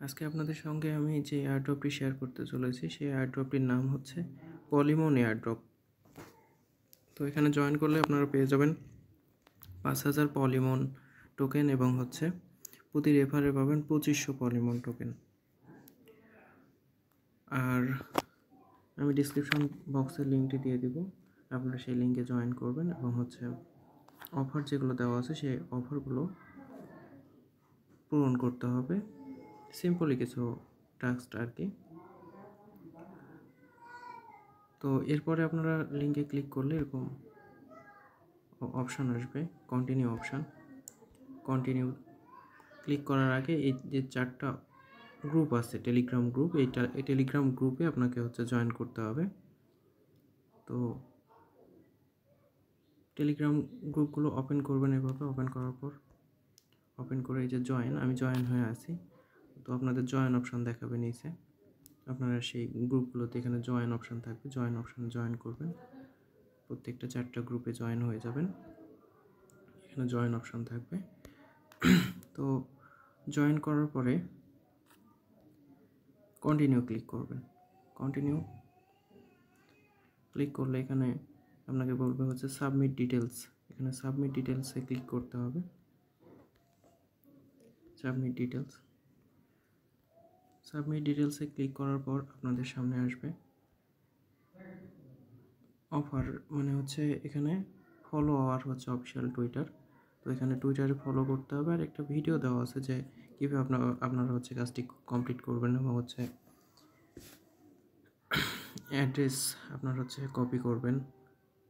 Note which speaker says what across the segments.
Speaker 1: আজকে আপনাদের সঙ্গে আমি যে এয়ারড্রপটি শেয়ার করতে চলেছি সেই এয়ারড্রপটির নাম হচ্ছে পলিমন এয়ারড্রপ। তো এখানে জয়েন করলে আপনারা পেয়ে যাবেন 5000 পলিমন টোকেন এবং হচ্ছে প্রতি রেফারে পাবেন 2500 পলিমন টোকেন। আর আমি ডিসক্রিপশন বক্সের লিঙ্কটি দিয়ে দিব, আপনারা সেই লিঙ্কে জয়েন করবেন এবং হচ্ছে অফার যেগুলো দেওয়া আছে সেই অফারগুলো পূরণ করতে হবে। সিম্পলি কিছু টাস্ক আর কি। তো এরপরে আপনারা লিঙ্কে ক্লিক করলে এরকম অপশান আসবে, কন্টিনিউ অপশান। কন্টিনিউ ক্লিক করার আগে এই যে 4টা গ্রুপ আছে, টেলিগ্রাম গ্রুপ, এই টেলিগ্রাম গ্রুপে আপনাকে হচ্ছে জয়েন করতে হবে। তো টেলিগ্রাম গ্রুপগুলো ওপেন করবেন এভাবে। ওপেন করার পর ওপেন করে এই যে জয়েন, আমি জয়েন হয়ে আছি। তো আপনাদের জয়েন অপশান দেখাবে নিচে, আপনারা সেই গ্রুপগুলোতে এখানে জয়েন অপশান থাকবে, জয়েন অপশানে জয়েন করবেন। প্রত্যেকটা 4টা গ্রুপে জয়েন হয়ে যাবেন, এখানে জয়েন অপশান থাকবে। তো জয়েন করার পরে কন্টিনিউ ক্লিক করবেন। কন্টিনিউ ক্লিক করলে এখানে আপনাকে বলবে হচ্ছে সাবমিট ডিটেলস। এখানে সাবমিট ডিটেলসে ক্লিক করতে হবে। সাবমিট ডিটেলসে ক্লিক করার পর আপনাদের সামনে আসবে অফার, মানে হচ্ছে এখানে ফলো আর হচ্ছে অফিসিয়াল টুইটার। তো এখানে টুইটারে ফলো করতে হবে। আর একটা ভিডিও দেওয়া আছে যে কীভাবে আপনারা হচ্ছে কাজটি কমপ্লিট করবেন এবং হচ্ছে অ্যাড্রেস আপনার হচ্ছে কপি করবেন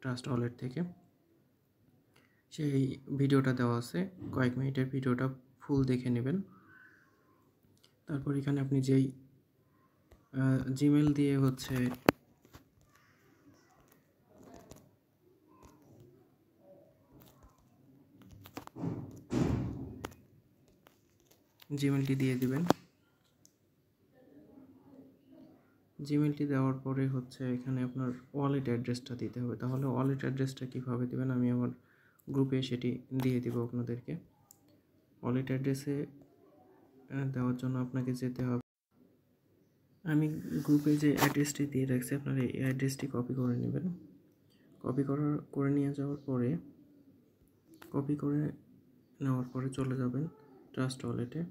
Speaker 1: ট্রাস্ট ওয়ালেট থেকে। সেই ভিডিওটা দেওয়া আছে, কয়েক মিনিটের ভিডিওটা ফুল দেখে নেবেন। তারপর এখানে আপনি যেই জিমেল দিয়ে হচ্ছে জিমেলটি দিয়ে দিবেন। জিমেলটি দেওয়ার পরে হচ্ছে এখানে আপনার ওয়ালেট অ্যাড্রেসটা দিতে হবে। তাহলে ওয়ালেট অ্যাড্রেসটা কীভাবে দেবেন আমি আমার গ্রুপে সেটি দিয়ে দিব আপনাদেরকে। ওয়ালেট অ্যাড্রেসে দেওয়ার জন্য আপনাকে যেতে হবে, আমি গ্রুপে যে অ্যাড্রেসটি দিয়ে রাখছি আপনারা এই অ্যাড্রেসটি কপি করে নেবেন। করে নিয়ে যাওয়ার পরে চলে যাবেন ট্রাস্ট ওয়ালেটে।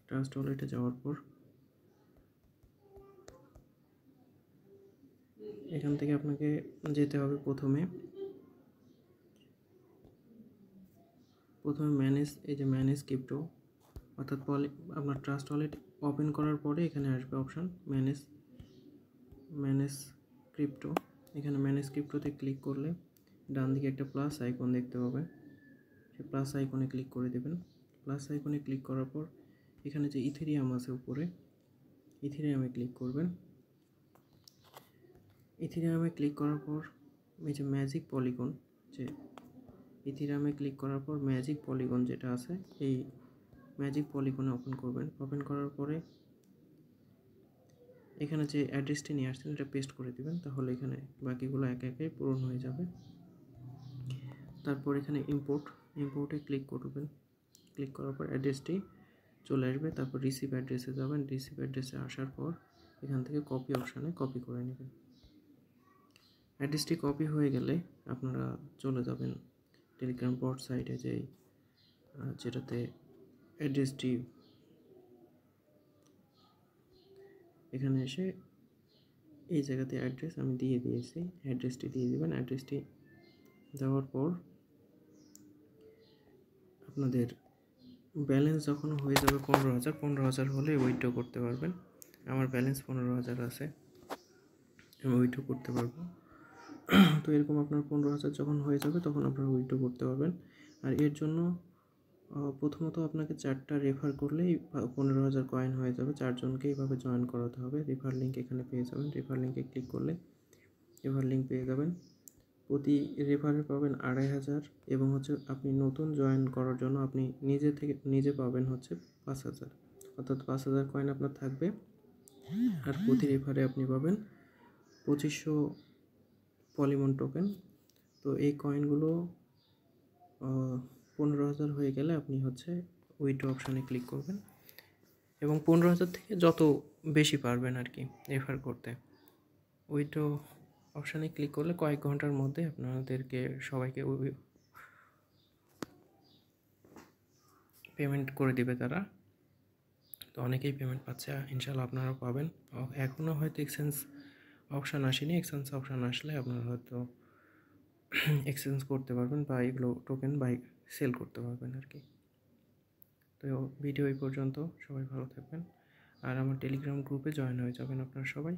Speaker 1: ট্রাস্ট ওয়ালেটে যাওয়ার পর এখান থেকে আপনাকে যেতে হবে প্রথমে ম্যানেজ ক্রিপ্টো, অর্থাৎ আপনার ট্রাস্ট ওয়ালেট ওপেন করার পরে এখানে আসবে অপশান ম্যানেজ ক্রিপ্টো। এখানে ম্যানেজ ক্রিপ্টোতে ক্লিক করলে ডান দিকে একটা প্লাস আইকন দেখতে পাবেন, সেই প্লাস আইকনে ক্লিক করে দেবেন। প্লাস আইকনে ক্লিক করার পর এখানে যে ইথেরিয়াম আছে উপরে, ইথেরিয়ামে ক্লিক করবেন। ইথেরিয়ামে ক্লিক করার পর এই যে ম্যাজিক পলিগন, যে ইথেরিয়ামে ক্লিক করার পর ম্যাজিক পলিগন যেটা আছে এই ম্যাজিক পলিগনে ওপেন করবেন। ওপেন করার পরে এখানে যে অ্যাড্রেসটি নিয়ে আসছেন এটা পেস্ট করে দিবেন, তাহলে এখানে বাকিগুলো একে একে পূরণ হয়ে যাবে। তারপর এখানে ইম্পোর্টে ক্লিক করবেন। ক্লিক করার পর অ্যাড্রেসটি চলে আসবে। তারপর রিসিভ অ্যাড্রেসে যাবেন। রিসিভ অ্যাড্রেসে আসার পর এখান থেকে কপি অপশানে কপি করে নেবেন। অ্যাড্রেসটি কপি হয়ে গেলে আপনারা চলে যাবেন টেলিগ্রাম বট সাইটে, যেটাতে অ্যাড্রেসটি এখানে এসে এই জায়গাতে অ্যাড্রেস আমি দিয়ে দিয়েছি, অ্যাড্রেসটি দিয়ে দেবেন। অ্যাড্রেসটি দেওয়ার পর আপনাদের ব্যালেন্স যখন হয়ে যাবে 15,000 হলে উইথড্র করতে পারবেন। আমার ব্যালেন্স 15,000 আছে, আমি উইথড্র করতে পারবো। তো এরকম আপনার 15,000 যখন হয়ে যাবে তখন আপনারা উইথড্র করতে পারবেন। আর এর জন্য প্রথমত আপনাকে 4টা রেফার করলেই 15,000 কয়েন হয়ে যাবে। 4জনকে এইভাবে জয়েন করাতে হবে। রেফার লিঙ্ক এখানে পেয়ে যাবেন। রেফার লিঙ্কে ক্লিক করলে রেফার লিঙ্ক পেয়ে যাবেন। প্রতি রেফারে পাবেন 2,500 এবং হচ্ছে আপনি নতুন জয়েন করার জন্য আপনি নিজে পাবেন হচ্ছে 5,000, অর্থাৎ 5,000 কয়েন আপনার থাকবে। আর প্রতি রেফারে আপনি পাবেন 2500 পলিমন টোকেন। তো এই কয়েনগুলো 15,000 হয়ে গেলে আপনি হচ্ছে উইথড্র অপশানে ক্লিক করবেন এবং 15,000 থেকে যত বেশি পারবেন আর কি রেফার করতে। উইথড্র অপশানে ক্লিক করলে কয়েক ঘন্টার মধ্যে আপনাদেরকে সবাইকে পেমেন্ট করে দিবে তারা। তো অনেকেই পেমেন্ট পাচ্ছে, ইনশাল্লাহ আপনারাও পাবেন। এখনও হয়তো এক্সচেঞ্জ অপশান আসেনি, এক্সচেঞ্জ অপশান আসলে আপনারা হয়তো এক্সচেঞ্জ করতে পারবেন বা এগুলো টোকেন বাই সেল করতে পারবেন আর কি। তো ভিডিও এই পর্যন্ত, সবাই ভালো থাকবেন আর আমার টেলিগ্রাম গ্রুপে জয়েন হয়ে যাবেন আপনারা সবাই।